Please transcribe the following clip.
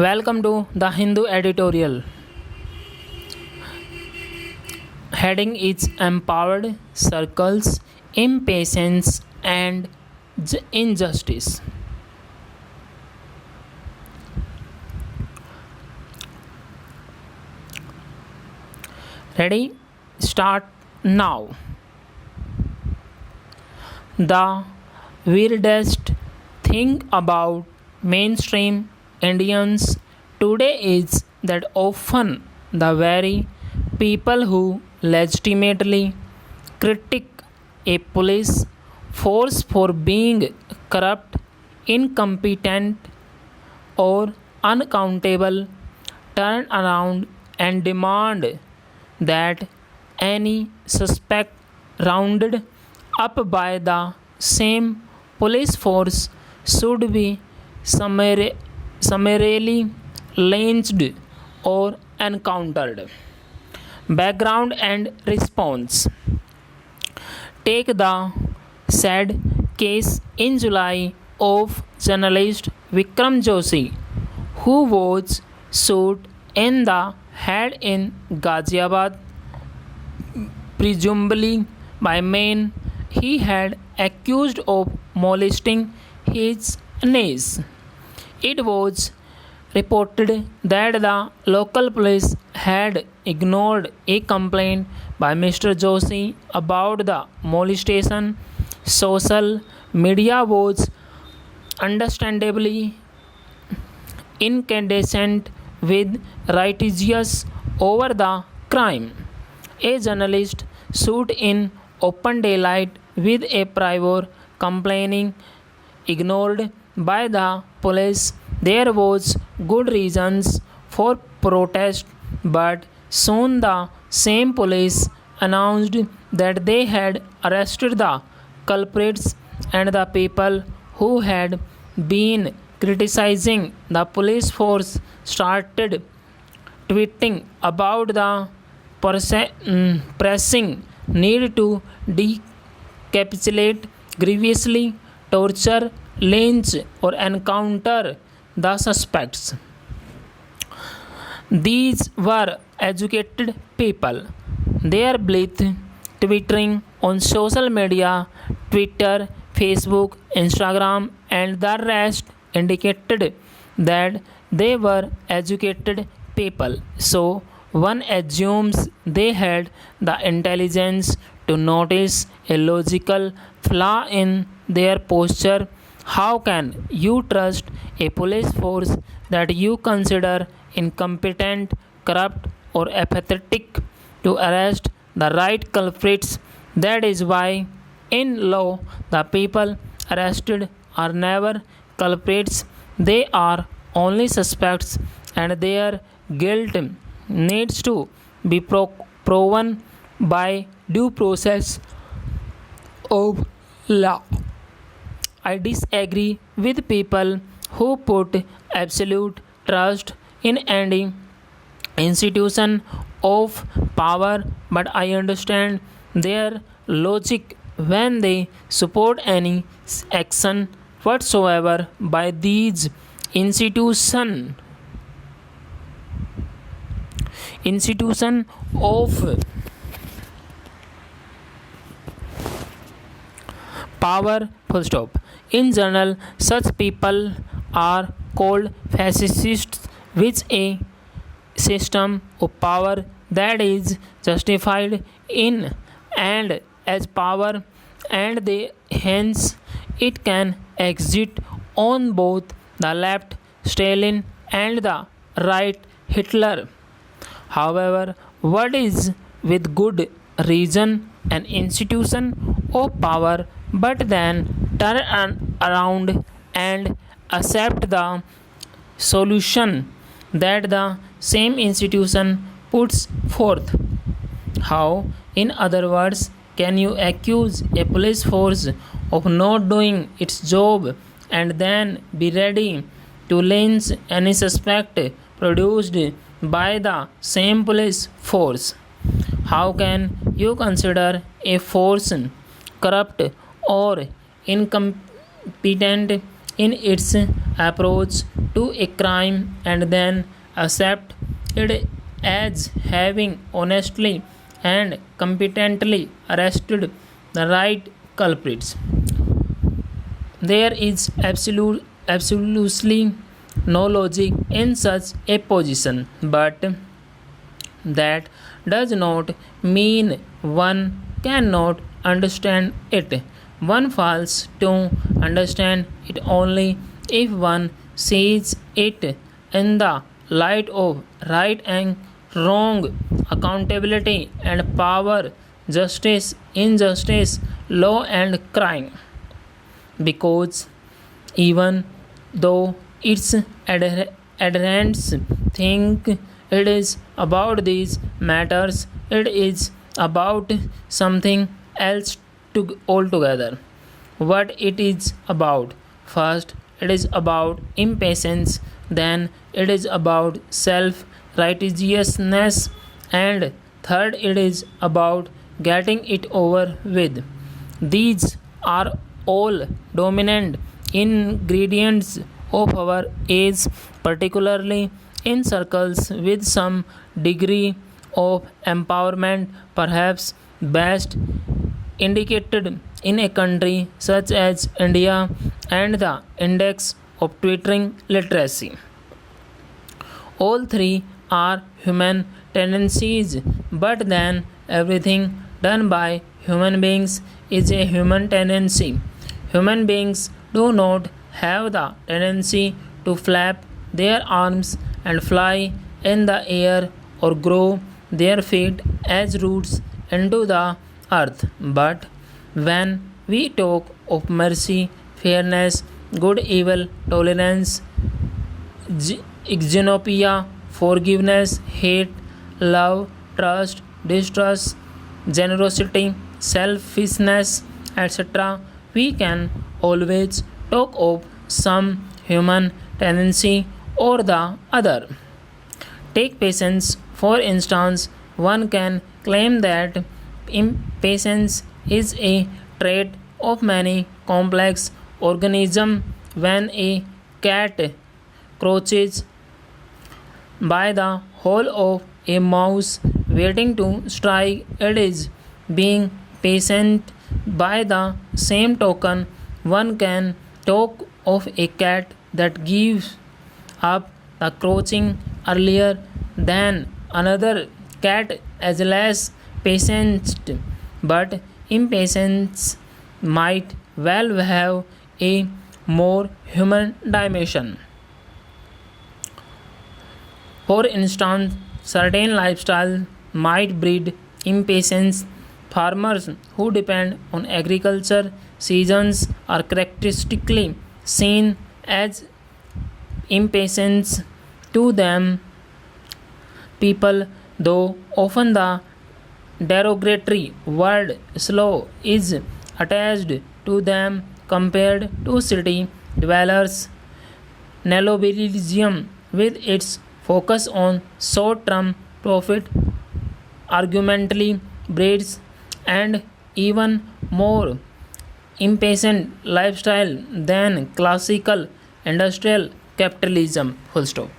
Welcome to the Hindu editorial. Heading is Empowered Circles, Impatience and Injustice. Ready? Start now. The weirdest thing about mainstream Indians today is that often the very people who legitimately critique a police force for being corrupt, incompetent, or unaccountable turn around and demand that any suspect rounded up by the same police force should be summarily lynched or encountered. Background and response. Take the sad case in July of journalist Vikram Joshi, who was shot in the head in Ghaziabad, presumably by men he had accused of molesting his niece. It was reported that the local police had ignored a complaint by Mr. Joshi about the molestation. Social media was understandably incandescent with outrageous over the crime. A journalist shot in open daylight with a prior complaining ignored by the police. There was good reasons for protest, but soon the same police announced that they had arrested the culprits, and the people who had been criticizing the police force started tweeting about the pressing need to decapitate, grievously torture, lynch, or encounter the suspects. These were educated people. Their breath twittering on social media, Twitter, Facebook, Instagram, and the rest indicated that they were educated people. So one assumes they had the intelligence to notice a logical flaw in their posture. How can you trust a police force that you consider incompetent, corrupt, or apathetic to arrest the right culprits? That is why, in law, the people arrested are never culprits, they are only suspects, and their guilt needs to be proven by due process of law. I disagree with people who put absolute trust in any institution of power, but I understand their logic when they support any action whatsoever by these institution of power, full stop. In general, such people are called fascists, which a system of power that is justified in and as power, and they hence it can exist on both the left Stalin and the right Hitler. However, what is with good reason an institution of power, but then turn around and accept the solution that the same institution puts forth? How, in other words, can you accuse a police force of not doing its job and then be ready to lynch any suspect produced by the same police force? How can you consider a force corrupt or incompetent in its approach to a crime and then accept it as having honestly and competently arrested the right culprits. There is absolutely no logic in such a position, but that does not mean one cannot understand it. One fails to understand it only if one sees it in the light of right and wrong, accountability and power, justice, injustice, law and crime. Because even though its adherents think it is about these matters, it is about something else altogether. What it is about? First, it is about impatience, then, it is about self righteousness, and third, it is about getting it over with. These are all dominant ingredients of our age, particularly in circles with some degree of empowerment, perhaps best indicated in a country such as India and the index of twittering literacy. All three are human tendencies, but then everything done by human beings is a human tendency. Human beings do not have the tendency to flap their arms and fly in the air or grow their feet as roots into the earth. But when we talk of mercy, fairness, good evil, tolerance, xenopia, forgiveness, hate, love, trust, distrust, generosity, selfishness, etc., we can always talk of some human tendency or the other. Take patience, for instance, one can claim that impatience is a trait of many complex organisms. When a cat crouches by the hole of a mouse waiting to strike, it is being patient. By the same token, one can talk of a cat that gives up the crouching earlier than another cat as less patient, but impatience might well have a more human dimension. For instance, certain lifestyles might breed impatience. Farmers who depend on agriculture seasons are characteristically seen as impatient to them people, though often the derogatory word slow is attached to them compared to city dwellers. Neoliberalism, with its focus on short term profit, argumentally breeds and even more impatient lifestyle than classical industrial capitalism. Full stop.